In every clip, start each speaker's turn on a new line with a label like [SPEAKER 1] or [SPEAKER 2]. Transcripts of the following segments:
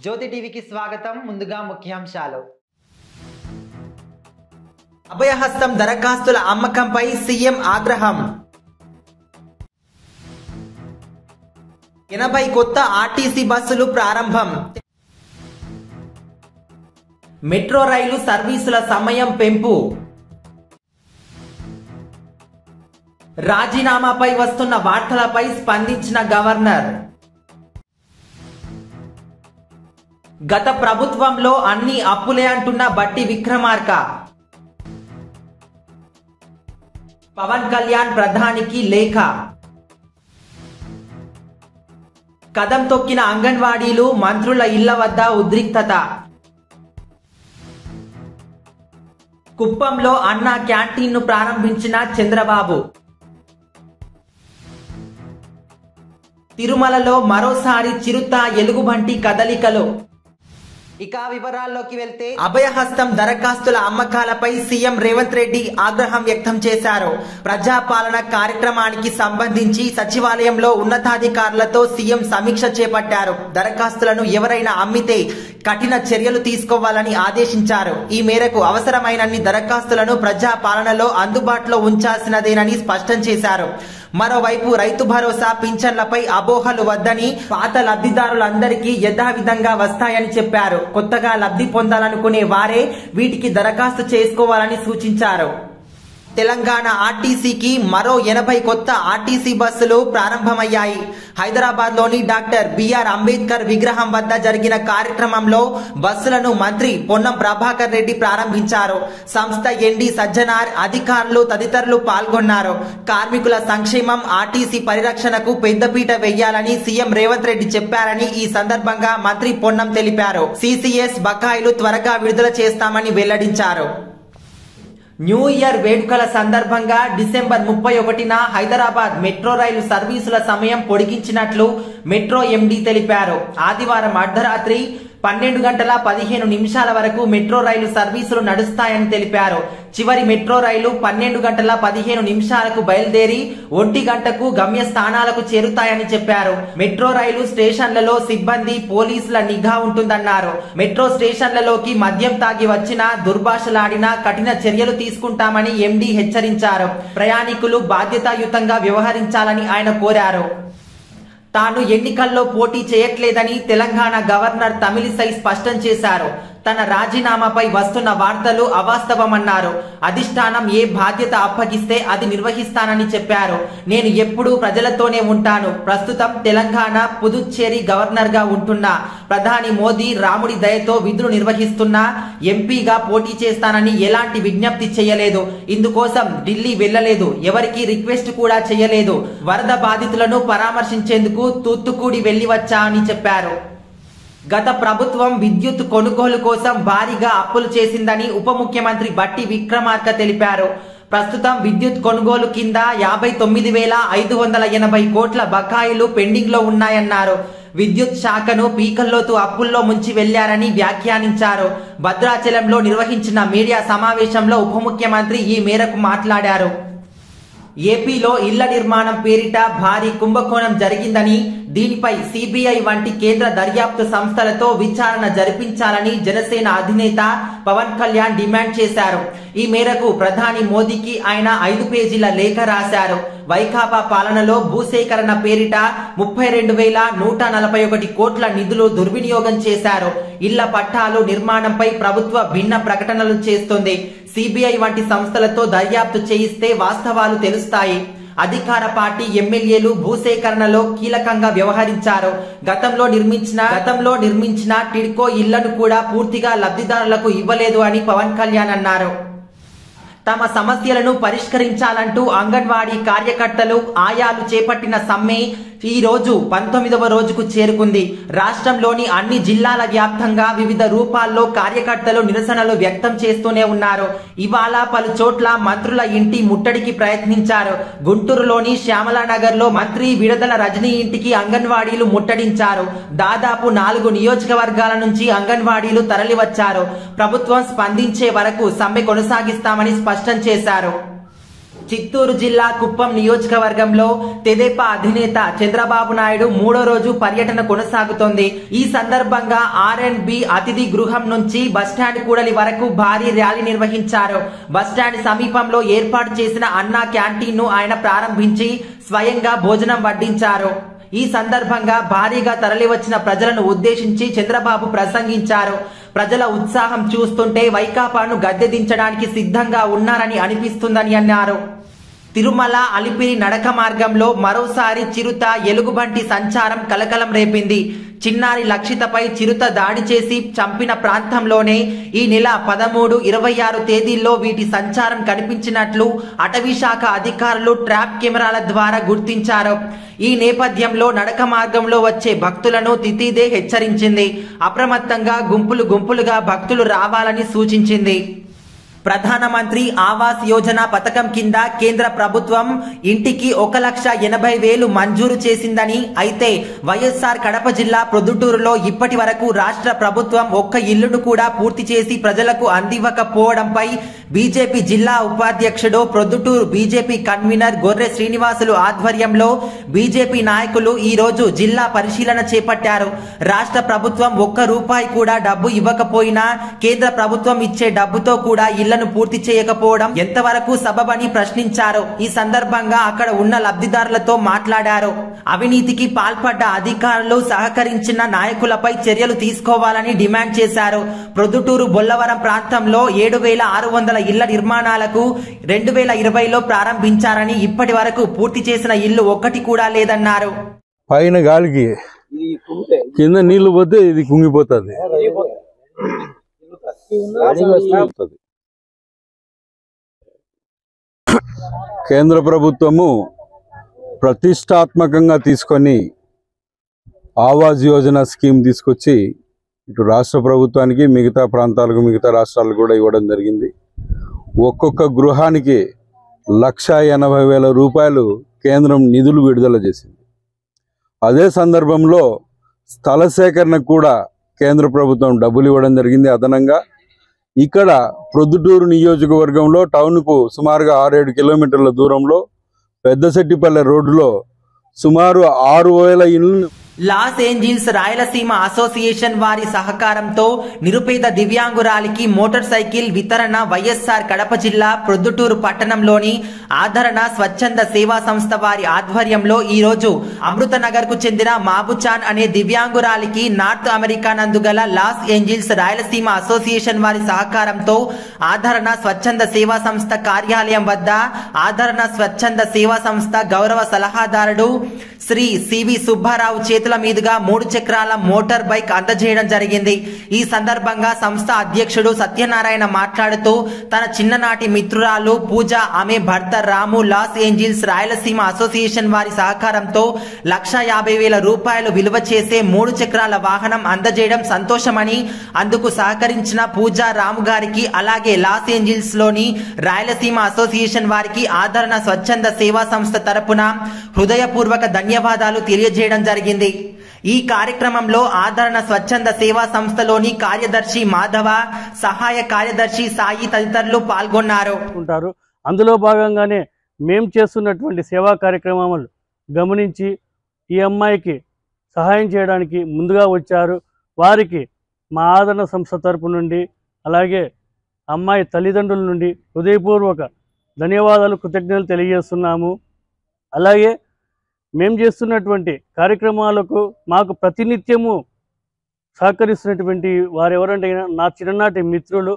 [SPEAKER 1] జ్యోతి టీవీకి స్వాగతం. ముందుగా ముఖ్యాంశాలు. అభయహస్తం దరఖాస్తుల అమ్మకంపై సీఎం ఆగ్రహం. 80 కొత్త ఆర్టీసీ బస్సులు ప్రారంభం. మెట్రో రైలు సర్వీసుల సమయం పెంపు. రాజీనామాపై వస్తున్న వార్తలపై స్పందించిన గవర్నర్. గత ప్రభుత్వంలో అన్ని అప్పులే అంటున్న బట్టి విక్రమార్క. పవన్ కళ్యాణ్ ప్రధానికి లేఖ. కదం తొక్కిన అంగన్వాడీలు, మంత్రుల ఇళ్ల వద్ద ఉద్రిక్తత. కుప్పంలో అన్నా క్యాంటీన్ను ప్రారంభించిన చంద్రబాబు. తిరుమలలో మరోసారి చిరుత ఎలుగుబంటి కదలికలు. ఇక వివరాల్లోకి వెళ్తే, అభయహస్తం దరఖాస్తుల అమ్మకాలపై సీఎం రేవంత్ రెడ్డి ఆగ్రహం వ్యక్తం చేశారు. ప్రజాపాలన కార్యక్రమానికి సంబంధించి సచివాలయంలో ఉన్నతాధికారులతో సీఎం సమీక్ష చేపట్టారు. దరఖాస్తులను ఎవరైనా అమ్మితే కఠిన చర్యలు తీసుకోవాలని ఆదేశించారు. ఈ మేరకు అవసరమైనన్ని దరఖాస్తులను ప్రజాపాలనలో అందుబాటులో ఉంచాల్సినదేనని స్పష్టం చేశారు. మరోవైపు రైతు భరోసా, పింఛన్లపై అపోహలు వద్దని, పాత లబ్ధిదారులందరికీ యథావిధంగా వస్తాయని చెప్పారు. కొత్తగా లబ్ధి పొందాలనుకునే వారే వీటికి దరఖాస్తు చేసుకోవాలని సూచించారు. తెలంగాణ ఆర్టీసీకి మరో 80 కొత్త ఆర్టీసీ బస్సులు ప్రారంభమయ్యాయి. హైదరాబాద్ లోని డాక్టర్ బిఆర్ అంబేద్కర్ విగ్రహం వద్ద జరిగిన కార్యక్రమంలో బస్సులను మంత్రి పొన్నం ప్రభాకర్ రెడ్డి ప్రారంభించారు. సంస్థ ఎండీ సజ్జనార్, అధికారులు తదితరులు పాల్గొన్నారు. కార్మికుల సంక్షేమం, ఆర్టీసీ పరిరక్షణకు పెద్దపీట వేయాలని సీఎం రేవంత్ రెడ్డి చెప్పారని ఈ సందర్భంగా మంత్రి పొన్నం తెలిపారు. సిసిఎస్ బకాయిలు త్వరగా విడుదల చేస్తామని వెల్లడించారు. న్యూ ఇయర్ వేడుకల సందర్భంగా డిసెంబర్ 31న హైదరాబాద్ మెట్రో రైలు సర్వీసుల సమయం పొడిగించినట్లు మెట్రో ఎండీ తెలిపారు. ఆదివారం అర్ధరాత్రి 12:15 వరకు మెట్రో రైలు సర్వీసులు నడుస్తాయని తెలిపారు. చివరి మెట్రో రైలు 12:15 బయలుదేరి 1 గంటకు గమ్యస్థానాలకు చేరుతాయని చెప్పారు. మెట్రో రైలు స్టేషన్లలో సిబ్బంది, పోలీసుల నిఘా ఉంటుందన్నారు. మెట్రో స్టేషన్లలోకి మద్యం తాగి వచ్చినా, దుర్భాషలాడినా కఠిన చర్యలు తీసుకుంటామని ఎండీ హెచ్చరించారు. ప్రయాణికులు బాధ్యతాయుతంగా వ్యవహరించాలని ఆయన కోరారు. తాను ఎన్నికల్లో పోటీ చేయట్లేదని తెలంగాణ గవర్నర్ తమిళిసై స్పష్టం చేశారు. తన రాజీనామాపై వస్తున్న వార్తలు అవాస్తవమన్నారు. అధిష్టానం ఏ బాధ్యత అప్పగిస్తే అది నిర్వహిస్తానని చెప్పారు. నేను ఎప్పుడూ ప్రజలతోనే ఉంటాను. ప్రస్తుతం తెలంగాణ, పుదుచ్చేరి గవర్నర్ గా ఉంటున్నా. ప్రధాని మోదీ రాముడి దయతో విధులు నిర్వహిస్తున్నా. ఎంపీగా పోటీ చేస్తానని ఎలాంటి విజ్ఞప్తి చేయలేదు. ఇందుకోసం ఢిల్లీ వెళ్లలేదు. ఎవరికి రిక్వెస్ట్ కూడా చేయలేదు. వరద బాధితులను పరామర్శించేందుకు తూత్తుకుడి వెళ్లి వచ్చా అని చెప్పారు. గత ప్రభుత్వం విద్యుత్ కొనుగోలు కోసం భారీగా అప్పులు చేసిందని ఉప ముఖ్యమంత్రి బట్టి విక్రమార్క తెలిపారు. ప్రస్తుతం విద్యుత్ కొనుగోలు కింద 59,580 కోట్ల బకాయిలు పెండింగ్ లో ఉన్నాయన్నారు. విద్యుత్ శాఖను పీకల్లోతు అప్పుల్లో ముంచి వెళ్లారని వ్యాఖ్యానించారు. భద్రాచలంలో నిర్వహించిన మీడియా సమావేశంలో ఉప ముఖ్యమంత్రి ఈ మేరకు మాట్లాడారు. ఏపీలో ఇళ్ల నిర్మాణం పేరిట భారీ కుంభకోణం జరిగిందని, దీనిపై సిబిఐ వంటి కేంద్ర దర్యాప్తు సంస్థలతో విచారణ జరిపించాలని జనసేన అధినేత పవన్ కళ్యాణ్ డిమాండ్ చేశారు. ఈ మేరకు ప్రధాని మోదీకి ఆయన 5 పేజీల లేఖ రాశారు. వైకాపా పాలనలో భూసేకరణ పేరిట 32,141 కోట్ల నిధులు దుర్వినియోగం చేశారు. ఇళ్ల పట్టాలు నిర్మాణంపై ప్రభుత్వ భిన్న ప్రకటనలు చేస్తోంది. సిబిఐ వంటి సంస్థలతో దర్యాప్తు చేయిస్తే వాస్తవాలు తెలుస్తాయి. అధికార పార్టీ ఎమ్మెల్యేలు భూసేకరణలో కీలకంగా వ్యవహరించారు. గతంలో నిర్మించిన టిడ్కో ఇళ్లను కూడా పూర్తిగా లబ్ధిదారులకు ఇవ్వలేదు అని పవన్ కళ్యాణ్ అన్నారు. తమ సమస్యలను పరిష్కరించాలంటూ అంగన్వాడీ కార్యకర్తలు, ఆయాలు చేపట్టిన సమ్మె ఈ రోజు 19వ రోజుకు చేరుకుంది. రాష్ట్రంలోని అన్ని జిల్లాల వ్యాప్తంగా వివిధ రూపాల్లో కార్యకర్తలు నిరసనలు వ్యక్తం చేస్తూనే ఉన్నారు. ఇవాళ పలు చోట్ల మంత్రుల ఇంటి ముట్టడికి ప్రయత్నించారు. గుంటూరులోని శ్యామలానగర్ లో మంత్రి విడదల రజనీ ఇంటికి అంగన్వాడీలు ముట్టడించారు. దాదాపు 4 నియోజకవర్గాల నుంచి అంగన్వాడీలు తరలివచ్చారు. ప్రభుత్వం స్పందించే వరకు సమ్మె కొనసాగిస్తామని స్పష్టం చేశారు. చిత్తూరు జిల్లా కుప్పం నియోజకవర్గంలో తెదేపా అధినేత చంద్రబాబు నాయుడు 3వ రోజు పర్యటన కొనసాగుతోంది. ఈ సందర్భంగా R&B అతిథి గృహం నుంచి బస్టాండ్ కూడలి వరకు భారీ ర్యాలీ నిర్వహించారు. బస్టాండ్ సమీపంలో ఏర్పాటు చేసిన అన్నా క్యాంటీన్ ను ఆయన ప్రారంభించి స్వయంగా భోజనం వడ్డించారు. ఈ సందర్భంగా భారీగా తరలివచ్చిన ప్రజలను ఉద్దేశించి చంద్రబాబు ప్రసంగించారు. ప్రజల ఉత్సాహం చూస్తుంటే వైకాపాను గద్దె దించడానికి సిద్ధంగా ఉన్నారని అనిపిస్తుందని అన్నారు. తిరుమల అలిపిరి నడక మార్గంలో మరోసారి చిరుత ఎలుగుబంటి సంచారం కలకలం రేపింది. చిన్నారి లక్షితపై చిరుత దాడి చేసి చంపిన ప్రాంతంలోనే ఈ నెల 13, 26 తేదీల్లో వీటి సంచారం కనిపించినట్లు అటవీ శాఖ అధికారులు ట్రాప్ కెమెరాల ద్వారా గుర్తించారు. ఈ నేపథ్యంలో నడక మార్గంలో వచ్చే భక్తులను తితిదే హెచ్చరించింది. అప్రమత్తంగా గుంపులుగా భక్తులు రావాలని సూచించింది. ప్రధానమంత్రి ఆవాస్ యోజన పథకం కింద కేంద్ర ప్రభుత్వం ఇంటికి 1,80,000 మంజూరు చేసిందని, అయితే వైఎస్ఆర్ కడప జిల్లా ప్రొద్దుటూరులో ఇప్పటి వరకు రాష్ట్ర ప్రభుత్వం ఒక్క ఇల్లును కూడా పూర్తి చేసి ప్రజలకు అందివ్వకపోవడంపై బీజేపీ జిల్లా ఉపాధ్యక్షుడు ప్రొద్దుటూరు బీజేపీ కన్వీనర్ గొర్రె శ్రీనివాసులు ఆధ్వర్యంలో బీజేపీ నాయకులు ఈ రోజు జిల్లా పరిశీలన చేపట్టారు. రాష్ట్ర ప్రభుత్వం ₹1 కూడా డబ్బు ఇవ్వకపోయినా కేంద్ర ప్రభుత్వం ఇచ్చే డబ్బుతో కూడా ఇళ్లను పూర్తి చేయకపోవడం ఎంతవరకు సబబని ప్రశ్నించారు. ఈ సందర్భంగా అక్కడ ఉన్న లబ్ధిదారులతో మాట్లాడారు. అవినీతికి పాల్పడ్డ అధికారులు సహకరించిన నాయకులపై చర్యలు తీసుకోవాలని డిమాండ్ చేశారు. ప్రొద్దుటూరు బొల్లవరం ప్రాంతంలో 7,600 ఇళ్ల నిర్మాణాలకు 2020లో ప్రారంభించారని ఇప్పటి వరకు పూర్తి చేసిన ఇల్లు ఒక్కటి కూడా లేదన్నారు.
[SPEAKER 2] పైన గాలికి కింద నీళ్లు పోతే ఇది కుంగిపోతుంది. కేంద్ర ప్రభుత్వము ప్రతిష్టాత్మకంగా తీసుకొని ఆవాస్ యోజన స్కీమ్ తీసుకొచ్చి ఇటు రాష్ట్ర ప్రభుత్వానికి మిగతా ప్రాంతాలకు మిగతా రాష్ట్రాలకు కూడా ఇవ్వడం జరిగింది. ఒక్కొక్క గృహానికి ₹1,80,000 కేంద్రం నిధులు విడుదల చేసింది. అదే సందర్భంలో స్థల సేకరణకు కూడా కేంద్ర ప్రభుత్వం డబ్బులు ఇవ్వడం జరిగింది అదనంగా. ఇక్కడ ప్రొద్దుటూరు నియోజకవర్గంలో టౌన్కు సుమారుగా 6-7 కిలోమీటర్ల దూరంలో పెద్దశెట్టిపల్లె రోడ్డులో సుమారు 6,000 ఇళ్లను
[SPEAKER 1] లాస్ ఏంజిల్స్ రాయలసీమ అసోసియేషన్ వారి సహకారంతో నిరుపేద దివ్యాంగురాలికి మోటార్ సైకిల్ వితరణ వైఎస్ఆర్ కడప జిల్లా ప్రొద్దుటూరు పట్టణంలోని ఆదరణ స్వచ్ఛంద సేవా సంస్థ వారి ఆధ్వర్యంలో ఈ రోజు అమృతనగర్ కు చెందిన మాబుచాన్ అనే దివ్యాంగురాలికి నార్త్ అమెరికా నందు గల లాస్ ఏంజిల్స్ రాయలసీమ అసోసియేషన్ వారి సహకారంతో ఆదరణ స్వచ్ఛంద సేవా సంస్థ కార్యాలయం వద్ద ఆదరణ స్వచ్ఛంద సేవా సంస్థ గౌరవ సలహాదారుడు శ్రీ సివి సుబ్బారావు చేతుల మీదుగా 3 చక్రాల మోటార్ బైక్ అందజేయడం జరిగింది. ఈ సందర్భంగా సంస్థ అధ్యక్షుడు సత్యనారాయణ మాట్లాడుతూ తన చిన్ననాటి మిత్రురాలు పూజ, ఆమె భర్త రాము లాస్ ఏంజిల్స్ రాయలసీమ అసోసియేషన్ వారి సహకారంతో ₹1,50,000 విలువ చేసే 3 చక్రాల వాహనం అందజేయడం సంతోషమని, అందుకు సహకరించిన పూజ, రాము గారికి అలాగే లాస్ ఏంజిల్స్ లోని రాయలసీమ అసోసియేషన్ వారికి ఆదరణ స్వచ్ఛంద సేవా సంస్థ తరపున హృదయపూర్వక ధన్యవాదాలు తెలియజేయడం జరిగింది. ఈ కార్యక్రమంలో ఆదరణ స్వచ్ఛంద సేవా సంస్థలోని కార్యదర్శి మాధవ, సహాయ కార్యదర్శి సాయి తదితరులు పాల్గొన్నారు.
[SPEAKER 3] అందులో భాగంగానే మేము చేస్తున్నటువంటి సేవా కార్యక్రమాలు గమనించి ఈ అమ్మాయికి సహాయం చేయడానికి ముందుగా వచ్చారు. వారికి మా ఆదరణ సంస్థ తరపు నుండి అలాగే అమ్మాయి తల్లిదండ్రుల నుండి హృదయపూర్వక ధన్యవాదాలు, కృతజ్ఞతలు తెలియజేస్తున్నాము. అలాగే మేము చేస్తున్నటువంటి కార్యక్రమాలకు మాకు ప్రతినిత్యము సహకరిస్తున్నటువంటి వారెవరంటే నా చిన్ననాటి మిత్రులు.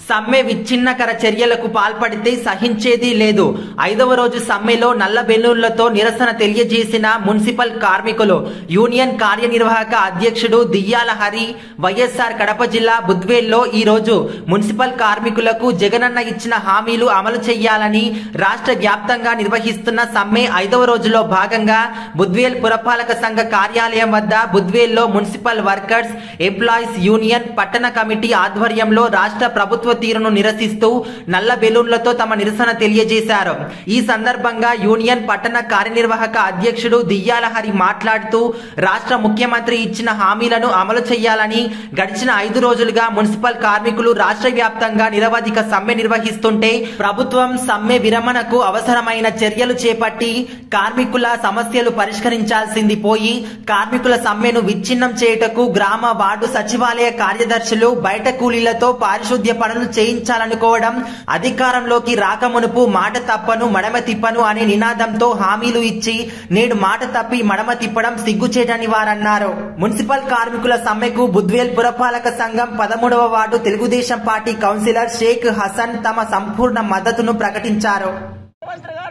[SPEAKER 1] సమ్మె విచ్ఛిన్నకర చర్యలకు పాల్పడితే సహించేది లేదు. 5వ రోజు సమ్మెలో నల్ల బెలూన్లతో నిరసన తెలియజేసిన మున్సిపల్ కార్మికులు. యూనియన్ కార్యనిర్వాహక అధ్యక్షుడు దియ్యాల హరి వైఎస్ఆర్ కడప జిల్లా బుద్వేల్లో ఈ రోజు మున్సిపల్ కార్మికులకు జగనన్న ఇచ్చిన హామీలు అమలు చేయాలని రాష్ట్ర వ్యాప్తంగా నిర్వహిస్తున్న సమ్మె 5వ రోజులో భాగంగా బుద్వేల్ పురపాలక సంఘ కార్యాలయం వద్ద బుద్వేల్లో మున్సిపల్ వర్కర్స్ ఎంప్లాయీస్ యూనియన్ పట్టణ కమిటీ ఆధ్వర్యంలో రాష్ట్ర ప్రభుత్వ తీరును నిరసిస్తూ నల్ల బెలూన్లతో తమ నిరసన తెలియజేశారు. ఈ సందర్భంగా యూనియన్ పట్టణ కార్యనిర్వాహక అధ్యక్షుడు దియ్యాల హరి మాట్లాడుతూ రాష్ట్ర ముఖ్యమంత్రి ఇచ్చిన హామీలను అమలు చేయాలని గడిచిన 5 రోజులుగా మున్సిపల్ కార్మికులు రాష్ట్ర వ్యాప్తంగా నిరవధిక సమ్మె నిర్వహిస్తుంటే ప్రభుత్వం సమ్మె విరమణకు అవసరమైన చర్యలు చేపట్టి కార్మికుల సమస్యలు పరిష్కరించాల్సింది పోయి కార్మికుల సమ్మెను విచ్ఛిన్నం చేయుటకు గ్రామ వార్డు సచివాలయ కార్యదర్శులు బయట కూలీలతో పారిశుద్ధ్య పనులు చేయించాలనుకోవడం, అధికారంలోకి రాకమునుపు మాట తప్పను మడమ తిప్పను అనే నినాదంతో హామీలు ఇచ్చి నేడు మాట తప్పి మడమ తిప్పడం సిగ్గుచేటని వారన్నారు. మున్సిపల్ కార్మికుల సమ్మెకు బుద్వేల్ పురపాలక సంఘం 13వ ward Telugu Desam party councillor Sheikh Hasan తమ సంపూర్ణ మద్దతును ప్రకటించారు.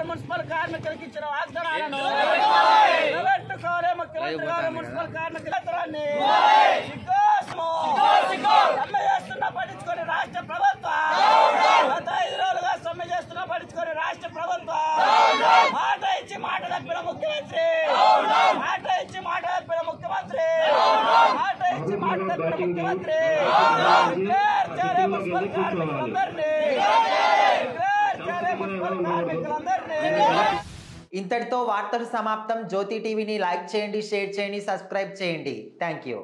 [SPEAKER 4] మున్సిపల్ కార్మికులకు ఇచ్చిన వాగ్దానాలను నిలబెట్టుకోవాలి. ముఖ్యమంత్రి గారు మున్సిపల్ కార్మికులందరినీ సమ్మె చేస్తున్నా పట్టించుకొని రాష్ట్ర ప్రభుత్వం గత 5 రోజులుగా సమ్మె చేస్తున్నా పట్టించుకొని రాష్ట్ర ప్రభుత్వం మాట ఇచ్చి మాట తప్పిన ముఖ్యమంత్రి మాట ఇచ్చి మాట తప్పిన ముఖ్యమంత్రి మాట ఇచ్చి మాట తప్పిన ముఖ్యమంత్రి మున్సిపల్ కార్మికులందరినీ
[SPEAKER 1] ఇంతటితో వార్తలు సమాప్తం. జ్యోతి టీవీని లైక్ చేయండి, షేర్ చేయండి, సబ్స్క్రైబ్ చేయండి. Thank you.